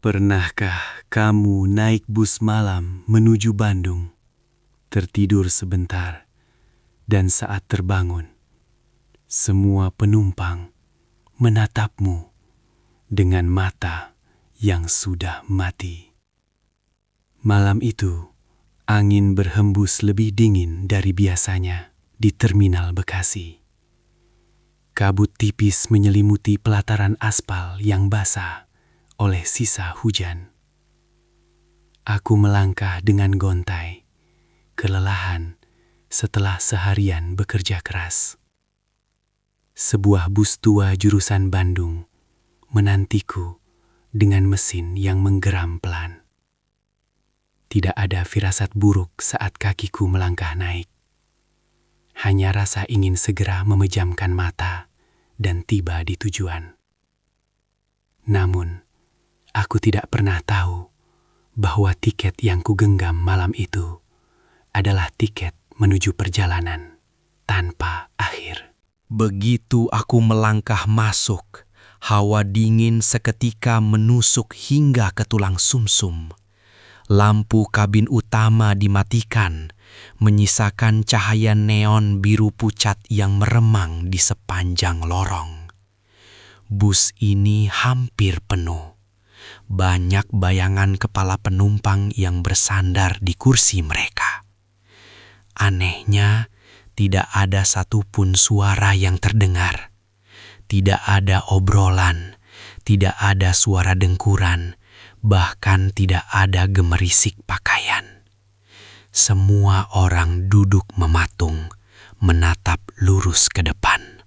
Pernahkah kamu naik bus malam menuju Bandung, tertidur sebentar, dan saat terbangun, semua penumpang menatapmu dengan mata yang sudah mati? Malam itu, angin berhembus lebih dingin dari biasanya di Terminal Bekasi. Kabut tipis menyelimuti pelataran aspal yang basah oleh sisa hujan. Aku melangkah dengan gontai, kelelahan setelah seharian bekerja keras. Sebuah bus tua jurusan Bandung menantiku dengan mesin yang menggeram pelan. Tidak ada firasat buruk saat kakiku melangkah naik. Hanya rasa ingin segera memejamkan mata dan tiba di tujuan. Namun, aku tidak pernah tahu bahwa tiket yang kugenggam malam itu adalah tiket menuju perjalanan tanpa akhir. Begitu aku melangkah masuk, hawa dingin seketika menusuk hingga ke tulang sumsum. Lampu kabin utama dimatikan, menyisakan cahaya neon biru pucat yang meremang di sepanjang lorong. Bus ini hampir penuh. Banyak bayangan kepala penumpang yang bersandar di kursi mereka. Anehnya, tidak ada satupun suara yang terdengar. Tidak ada obrolan, tidak ada suara dengkuran, bahkan tidak ada gemerisik pakaian. Semua orang duduk mematung, menatap lurus ke depan.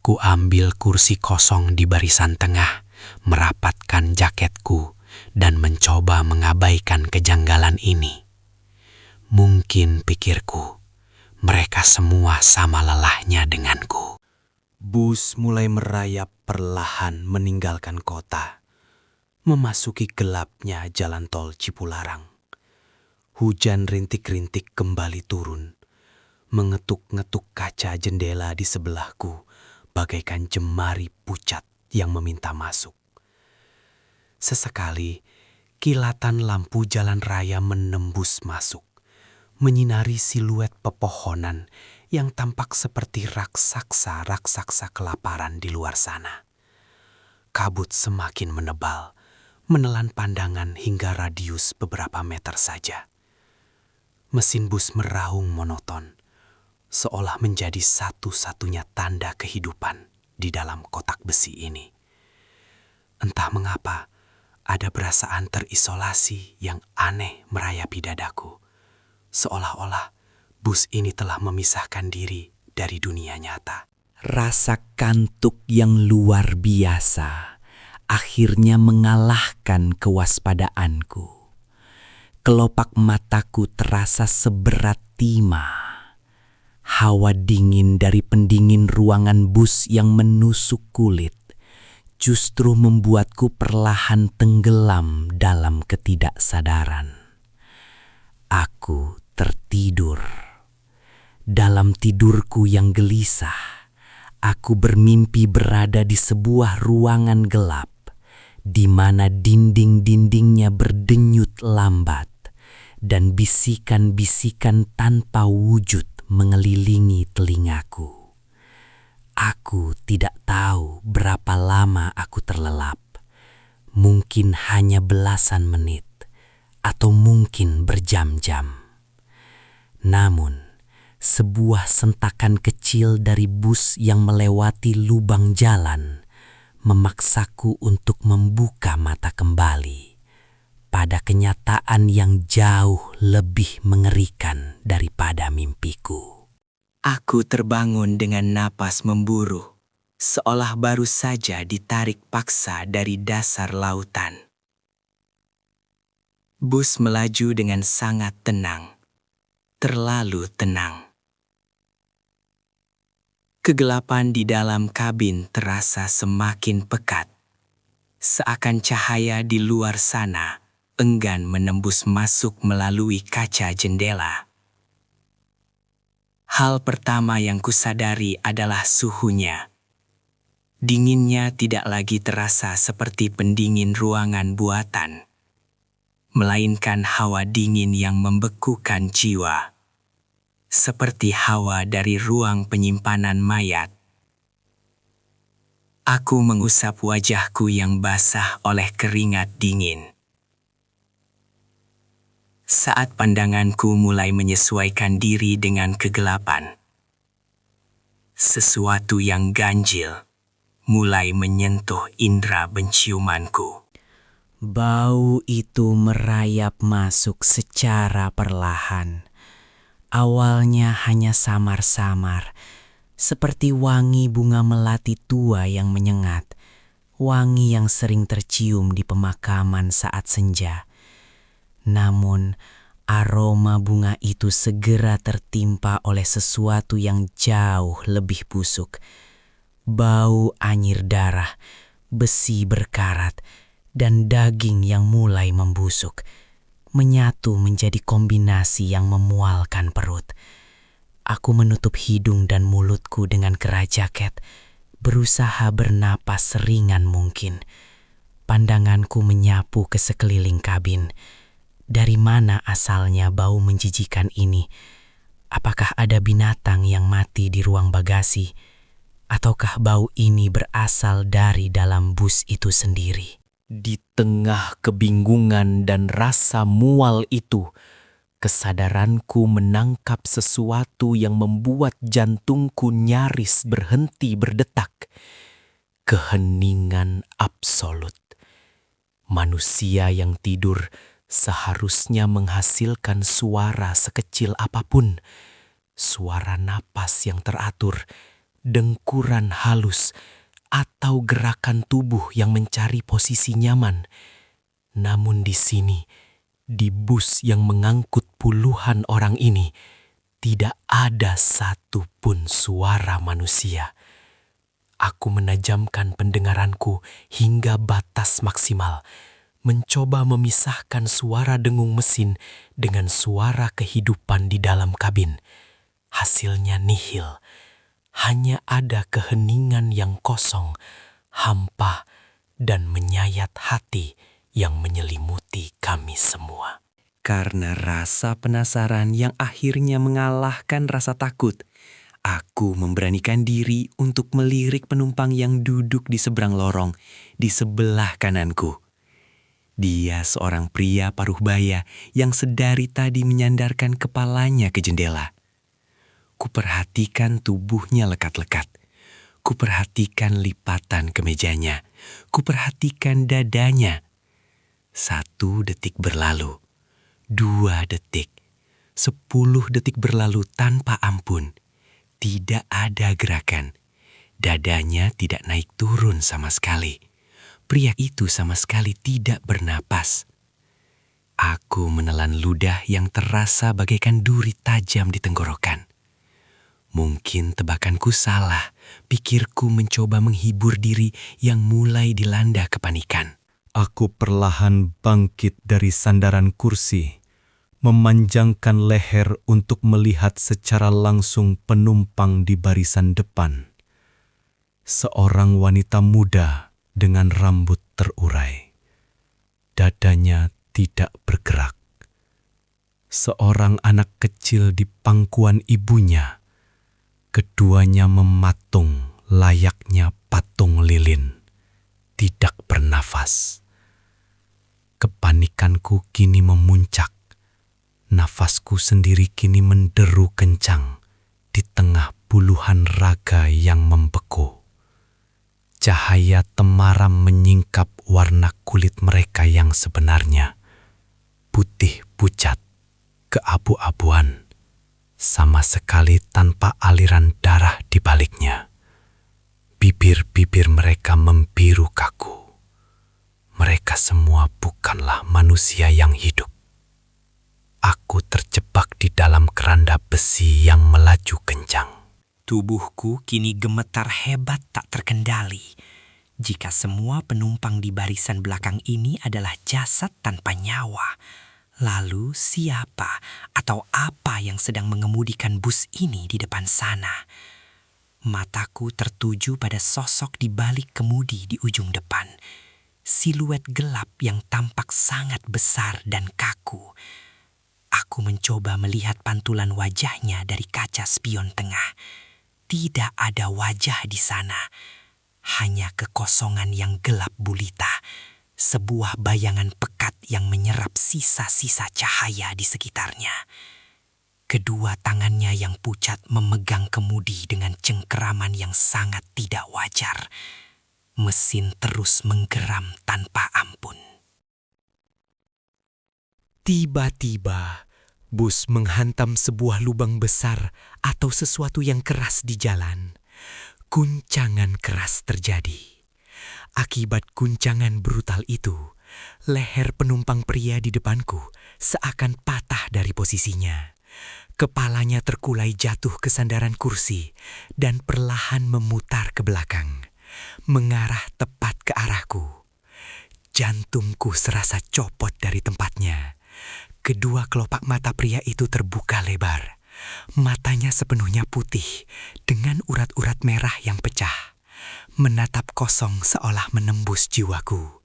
Ku ambil kursi kosong di barisan tengah, merapatkan jaketku, dan mencoba mengabaikan kejanggalan ini. Mungkin pikirku, mereka semua sama lelahnya denganku. Bus mulai merayap perlahan meninggalkan kota, memasuki gelapnya jalan tol Cipularang. Hujan rintik-rintik kembali turun, mengetuk-ngetuk kaca jendela di sebelahku, bagaikan jemari pucat yang meminta masuk. Sesekali, kilatan lampu jalan raya menembus masuk, menyinari siluet pepohonan yang tampak seperti raksasa-raksasa kelaparan di luar sana. Kabut semakin menebal, menelan pandangan hingga radius beberapa meter saja. Mesin bus meraung monoton, seolah menjadi satu-satunya tanda kehidupan di dalam kotak besi ini. Entah mengapa, ada perasaan terisolasi yang aneh merayapi dadaku, seolah-olah bus ini telah memisahkan diri dari dunia nyata. Rasa kantuk yang luar biasa akhirnya mengalahkan kewaspadaanku. Kelopak mataku terasa seberat timah. Hawa dingin dari pendingin ruangan bus yang menusuk kulit justru membuatku perlahan tenggelam dalam ketidaksadaran. Aku tertidur. Dalam tidurku yang gelisah, aku bermimpi berada di sebuah ruangan gelap, di mana dinding-dindingnya berdenyut lambat dan bisikan-bisikan tanpa wujud mengelilingi telingaku. Aku tidak tahu berapa lama aku terlelap. Mungkin hanya belasan menit, atau mungkin berjam-jam. Namun, sebuah sentakan kecil dari bus yang melewati lubang jalan memaksaku untuk membuka mata kembali pada kenyataan yang jauh lebih mengerikan daripada mimpiku. Aku terbangun dengan napas memburu, seolah baru saja ditarik paksa dari dasar lautan. Bus melaju dengan sangat tenang, terlalu tenang. Kegelapan di dalam kabin terasa semakin pekat, seakan cahaya di luar sana enggan menembus masuk melalui kaca jendela. Hal pertama yang kusadari adalah suhunya. Dinginnya tidak lagi terasa seperti pendingin ruangan buatan, melainkan hawa dingin yang membekukan jiwa, seperti hawa dari ruang penyimpanan mayat. Aku mengusap wajahku yang basah oleh keringat dingin. Saat pandanganku mulai menyesuaikan diri dengan kegelapan, sesuatu yang ganjil mulai menyentuh indera penciumanku. Bau itu merayap masuk secara perlahan. Awalnya hanya samar-samar, seperti wangi bunga melati tua yang menyengat, wangi yang sering tercium di pemakaman saat senja. Namun, aroma bunga itu segera tertimpa oleh sesuatu yang jauh lebih busuk. Bau anyir darah, besi berkarat, dan daging yang mulai membusuk, menyatu menjadi kombinasi yang memualkan perut. Aku menutup hidung dan mulutku dengan kerai jaket, berusaha bernapas seringan mungkin. Pandanganku menyapu ke sekeliling kabin. Dari mana asalnya bau menjijikan ini? Apakah ada binatang yang mati di ruang bagasi? Ataukah bau ini berasal dari dalam bus itu sendiri? Di tengah kebingungan dan rasa mual itu, kesadaranku menangkap sesuatu yang membuat jantungku nyaris berhenti berdetak. Keheningan absolut. Manusia yang tidur seharusnya menghasilkan suara sekecil apapun. Suara napas yang teratur, dengkuran halus, atau gerakan tubuh yang mencari posisi nyaman. Namun di sini, di bus yang mengangkut puluhan orang ini, tidak ada satu pun suara manusia. Aku menajamkan pendengaranku hingga batas maksimal, mencoba memisahkan suara dengung mesin dengan suara kehidupan di dalam kabin. Hasilnya nihil. Hanya ada keheningan yang kosong, hampa, dan menyayat hati yang menyelimuti kami semua. Karena rasa penasaran yang akhirnya mengalahkan rasa takut, aku memberanikan diri untuk melirik penumpang yang duduk di seberang lorong, di sebelah kananku. Dia seorang pria paruh baya yang sedari tadi menyandarkan kepalanya ke jendela. Kuperhatikan tubuhnya lekat-lekat. Kuperhatikan lipatan kemejanya. Kuperhatikan dadanya. 1 detik berlalu. 2 detik. 10 detik berlalu tanpa ampun. Tidak ada gerakan. Dadanya tidak naik turun sama sekali. Pria itu sama sekali tidak bernapas. Aku menelan ludah yang terasa bagaikan duri tajam di tenggorokan. Mungkin tebakanku salah, pikirku mencoba menghibur diri yang mulai dilanda kepanikan. Aku perlahan bangkit dari sandaran kursi, memanjangkan leher untuk melihat secara langsung penumpang di barisan depan. Seorang wanita muda dengan rambut terurai. Dadanya tidak bergerak. Seorang anak kecil di pangkuan ibunya. Keduanya mematung layaknya patung lilin, tidak bernafas. Kepanikanku kini memuncak. Nafasku sendiri kini menderu kencang di tengah puluhan raga yang membeku. Cahaya temaram menyingkap warna kulit mereka yang sebenarnya. Putih pucat, keabu-abuan, sama sekali tanpa aliran darah di baliknya. Bibir-bibir mereka membiru kaku. Mereka semua bukanlah manusia yang hidup. Aku terjebak di dalam keranda besi yang melaju kencang. Tubuhku kini gemetar hebat tak terkendali. Jika semua penumpang di barisan belakang ini adalah jasad tanpa nyawa, lalu siapa atau apa yang sedang mengemudikan bus ini di depan sana? Mataku tertuju pada sosok di balik kemudi di ujung depan. Siluet gelap yang tampak sangat besar dan kaku. Aku mencoba melihat pantulan wajahnya dari kaca spion tengah. Tidak ada wajah di sana. Hanya kekosongan yang gelap gulita. Sebuah bayangan pekat yang menyerap sisa-sisa cahaya di sekitarnya. Kedua tangannya yang pucat memegang kemudi dengan cengkeraman yang sangat tidak wajar. Mesin terus menggeram tanpa ampun. Tiba-tiba, bus menghantam sebuah lubang besar atau sesuatu yang keras di jalan. Guncangan keras terjadi. Akibat guncangan brutal itu, leher penumpang pria di depanku seakan patah dari posisinya. Kepalanya terkulai jatuh ke sandaran kursi dan perlahan memutar ke belakang, mengarah tepat ke arahku. Jantungku serasa copot dari tempatnya. Kedua kelopak mata pria itu terbuka lebar. Matanya sepenuhnya putih dengan urat-urat merah yang pecah, menatap kosong seolah menembus jiwaku.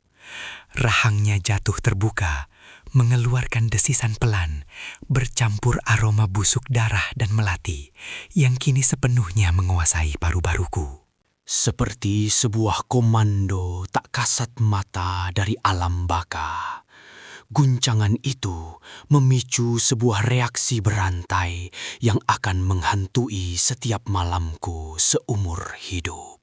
Rahangnya jatuh terbuka, mengeluarkan desisan pelan, bercampur aroma busuk darah dan melati yang kini sepenuhnya menguasai paru-paruku. Seperti sebuah komando tak kasat mata dari alam baka. Guncangan itu memicu sebuah reaksi berantai yang akan menghantui setiap malamku seumur hidup.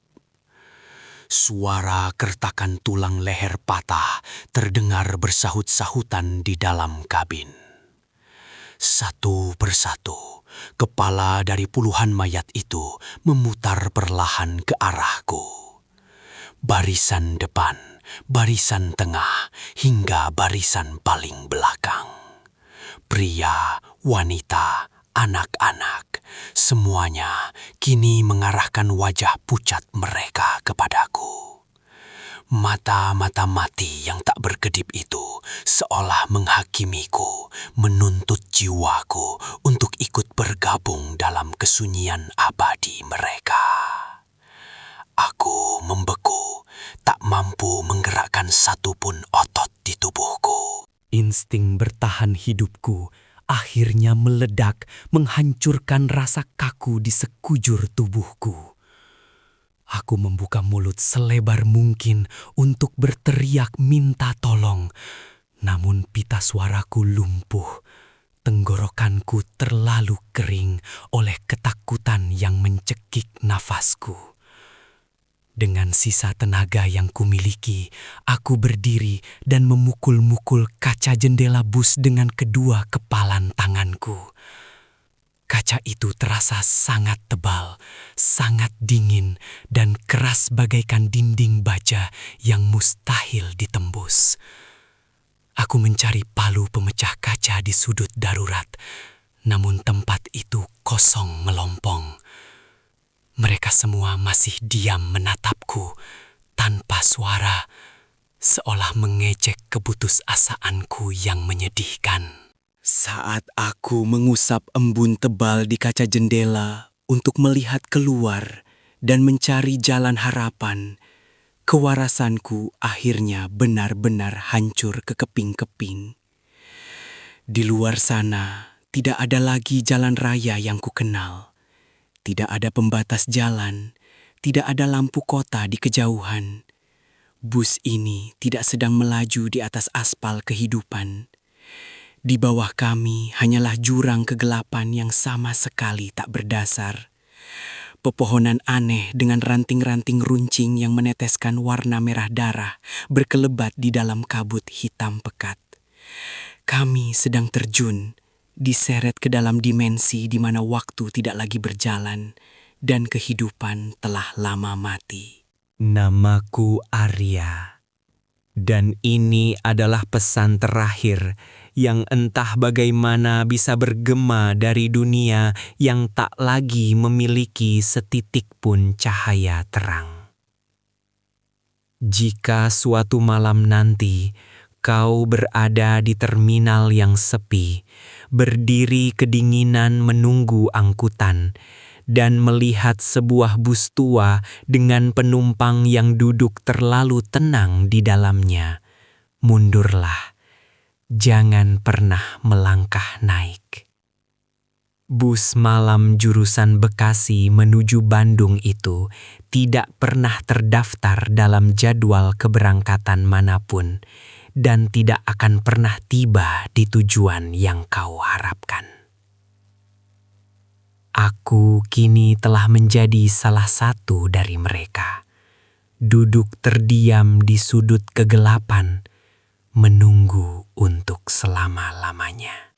Suara kertakan tulang leher patah terdengar bersahut-sahutan di dalam kabin. Satu persatu, kepala dari puluhan mayat itu memutar perlahan ke arahku. Barisan depan, barisan tengah, hingga barisan paling belakang. Pria, wanita, anak-anak, semuanya kini mengarahkan wajah pucat mereka kepadaku. Mata-mata mati yang tak berkedip itu seolah menghakimiku, menuntut jiwaku untuk ikut bergabung dalam kesunyian abadi mereka. Aku membeku, tak mampu menggerakkan satupun otot di tubuhku. Insting bertahan hidupku akhirnya meledak, menghancurkan rasa kaku di sekujur tubuhku. Aku membuka mulut selebar mungkin untuk berteriak minta tolong, namun pita suaraku lumpuh. Tenggorokanku terlalu kering oleh ketakutan yang mencekik nafasku. Dengan sisa tenaga yang kumiliki, aku berdiri dan memukul-mukul kaca jendela bus dengan kedua kepalan tanganku. Kaca itu terasa sangat tebal, sangat dingin, dan keras bagaikan dinding baja yang mustahil ditembus. Aku mencari palu pemecah kaca di sudut darurat, namun tempat itu kosong melompong. Mereka semua masih diam menatapku tanpa suara, seolah mengejek keputusasaanku yang menyedihkan. Saat aku mengusap embun tebal di kaca jendela untuk melihat keluar dan mencari jalan harapan, kewarasanku akhirnya benar-benar hancur ke keping-keping. Di luar sana tidak ada lagi jalan raya yang kukenal. Tidak ada pembatas jalan, tidak ada lampu kota di kejauhan. Bus ini tidak sedang melaju di atas aspal kehidupan. Di bawah kami hanyalah jurang kegelapan yang sama sekali tak berdasar. Pepohonan aneh dengan ranting-ranting runcing yang meneteskan warna merah darah berkelebat di dalam kabut hitam pekat. Kami sedang terjun, diseret ke dalam dimensi di mana waktu tidak lagi berjalan dan kehidupan telah lama mati. Namaku Arya, dan ini adalah pesan terakhir yang entah bagaimana bisa bergema dari dunia yang tak lagi memiliki setitik pun cahaya terang. Jika suatu malam nanti kau berada di terminal yang sepi, berdiri kedinginan menunggu angkutan, dan melihat sebuah bus tua dengan penumpang yang duduk terlalu tenang di dalamnya. Mundurlah, jangan pernah melangkah naik. Bus malam jurusan Bekasi menuju Bandung itu tidak pernah terdaftar dalam jadwal keberangkatan manapun dan tidak akan pernah tiba di tujuan yang kau harapkan. Aku kini telah menjadi salah satu dari mereka, duduk terdiam di sudut kegelapan, menunggu untuk selama-lamanya.